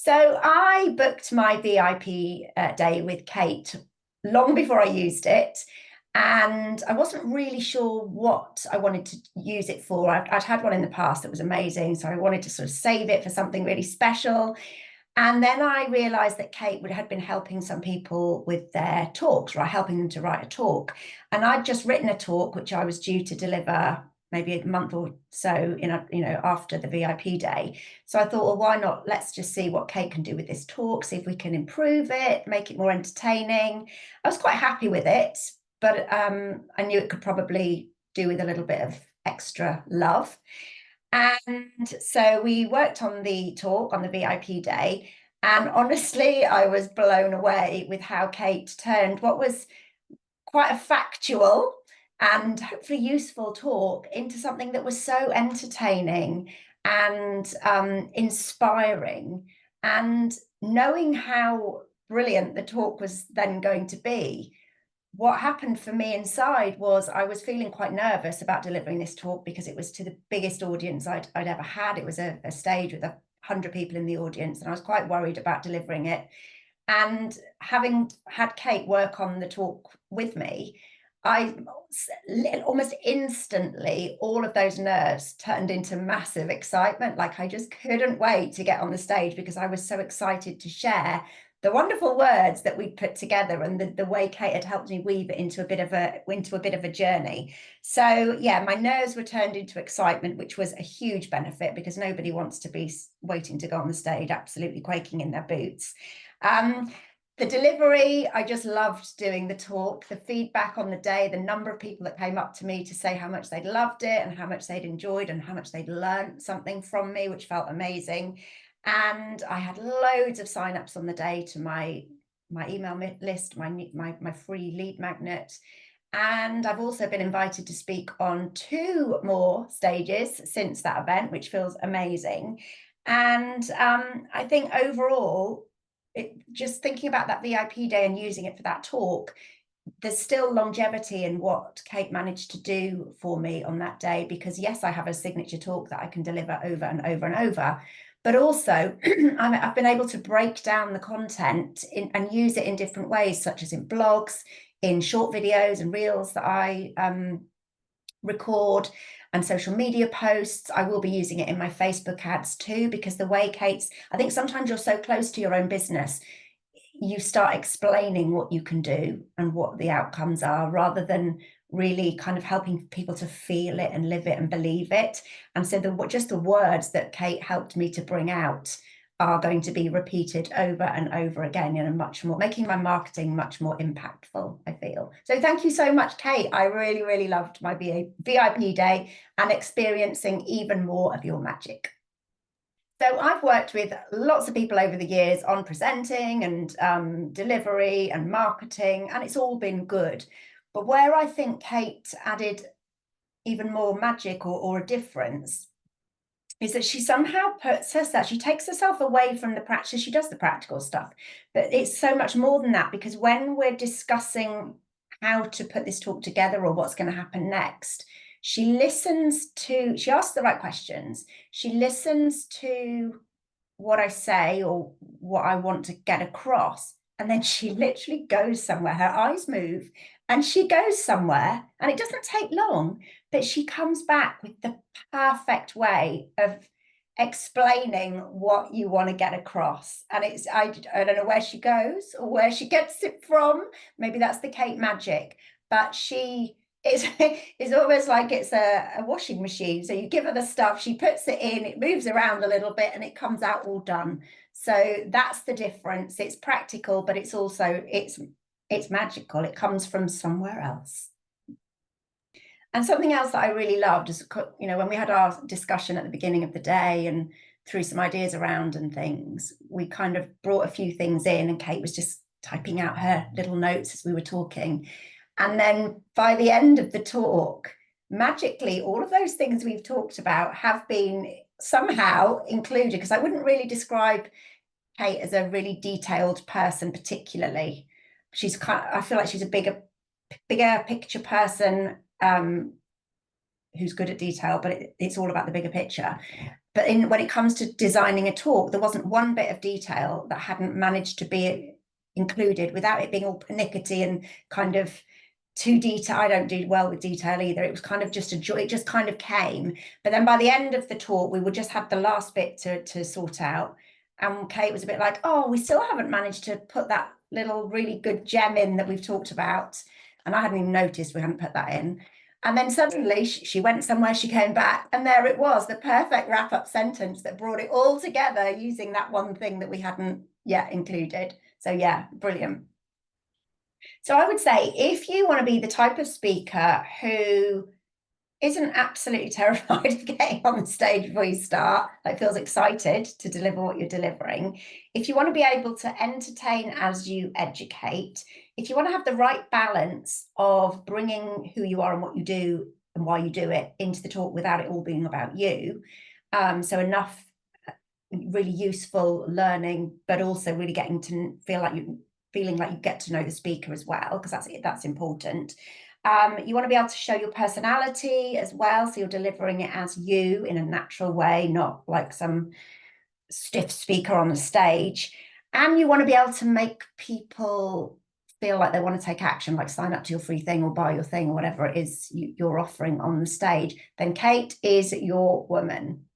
So I booked my VIP day with Kate long before I used it. And I wasn't really sure what I wanted to use it for. I'd had one in the past that was amazing. So I wanted to sort of save it for something really special. And then I realized that Kate had been helping some people with their talks, right? Helping them to write a talk. And I'd just written a talk, which I was due to deliver maybe a month or so after the VIP day. So I thought, well, why not? Let's just see what Kate can do with this talk, see if we can improve it, make it more entertaining. I was quite happy with it, but I knew it could probably do with a little bit of extra love. And so we worked on the talk on the VIP day. And honestly, I was blown away with how Kate turned what was quite a factual and hopefully useful talk into something that was so entertaining and inspiring. And knowing how brilliant the talk was then going to be, what happened for me inside was I was feeling quite nervous about delivering this talk because it was to the biggest audience I'd ever had. It was a stage with 100 people in the audience, and I was quite worried about delivering it. And having had Kate work on the talk with me, I almost instantly, all of those nerves turned into massive excitement. Like I just couldn't wait to get on the stage because I was so excited to share the wonderful words that we put together and the way Kate had helped me weave it into a bit of a journey. So yeah, my nerves were turned into excitement, which was a huge benefit because nobody wants to be waiting to go on the stage, absolutely quaking in their boots. The delivery, I just loved doing the talk, the feedback on the day, the number of people that came up to me to say how much they'd loved it and how much they'd enjoyed and how much they'd learned something from me, which felt amazing. And I had loads of signups on the day to my email list, my free lead magnet. And I've also been invited to speak on 2 more stages since that event, which feels amazing. And I think overall, just thinking about that VIP day and using it for that talk, there's still longevity in what Kate managed to do for me on that day, because yes, I have a signature talk that I can deliver over and over and over, but also I've been able to break down the content and use it in different ways, such as in blogs, in short videos and reels that I record, and social media posts. I will be using it in my Facebook ads too, because the way I think sometimes you're so close to your own business, you start explaining what you can do and what the outcomes are, rather than really kind of helping people to feel it and live it and believe it. And so just the words that Kate helped me to bring out are going to be repeated over and over again, much more, making my marketing much more impactful, I feel. So thank you so much, Kate. I really, really loved my VIP day and experiencing even more of your magic. So I've worked with lots of people over the years on presenting and delivery and marketing, and it's all been good. But where I think Kate added even more magic or a difference is that she somehow she takes herself away from the practice. She does the practical stuff, but it's so much more than that, because when we're discussing how to put this talk together or what's going to happen next, she asks the right questions. She listens to what I say or what I want to get across. And then she literally goes somewhere. Her eyes move and she goes somewhere, and it doesn't take long, but she comes back with the perfect way of explaining what you want to get across. And I don't know where she goes or where she gets it from. Maybe that's the Kate magic, but it's almost like it's a washing machine. So you give her the stuff, she puts it in, it moves around a little bit, and it comes out all done. So that's the difference. It's practical, but it's also it's magical. It comes from somewhere else. And something else that I really loved is, when we had our discussion at the beginning of the day and threw some ideas around and things, we kind of brought a few things in, and Kate was just typing out her little notes as we were talking. And then by the end of the talk, magically, all of those things we've talked about have been somehow included, because I wouldn't really describe Kate as a really detailed person particularly. I feel like she's a bigger picture person, who's good at detail, but it's all about the bigger picture. But when it comes to designing a talk, there wasn't one bit of detail that hadn't managed to be included without it being all pernickety and kind of too detailed. I don't do well with detail either. It was kind of just a joy. It just kind of came. But then by the end of the talk, we would just have the last bit to sort out. And Kate was a bit like, oh, we still haven't managed to put that little really good gem in that we've talked about. And I hadn't even noticed we hadn't put that in. And then suddenly she went somewhere, she came back, and there it was, the perfect wrap-up sentence that brought it all together using that one thing that we hadn't yet included. So yeah, brilliant. So I would say if you want to be the type of speaker who isn't absolutely terrified of getting on the stage before you start, like feels excited to deliver what you're delivering, if you want to be able to entertain as you educate, if you want to have the right balance of bringing who you are and what you do and why you do it into the talk without it all being about you, so enough really useful learning, but also really getting to feeling like you get to know the speaker as well, because that's important. You want to be able to show your personality as well, so you're delivering it as you in a natural way, not like some stiff speaker on the stage. And you want to be able to make people feel like they want to take action, like sign up to your free thing or buy your thing or whatever it is you're offering on the stage. Then Kate is your woman.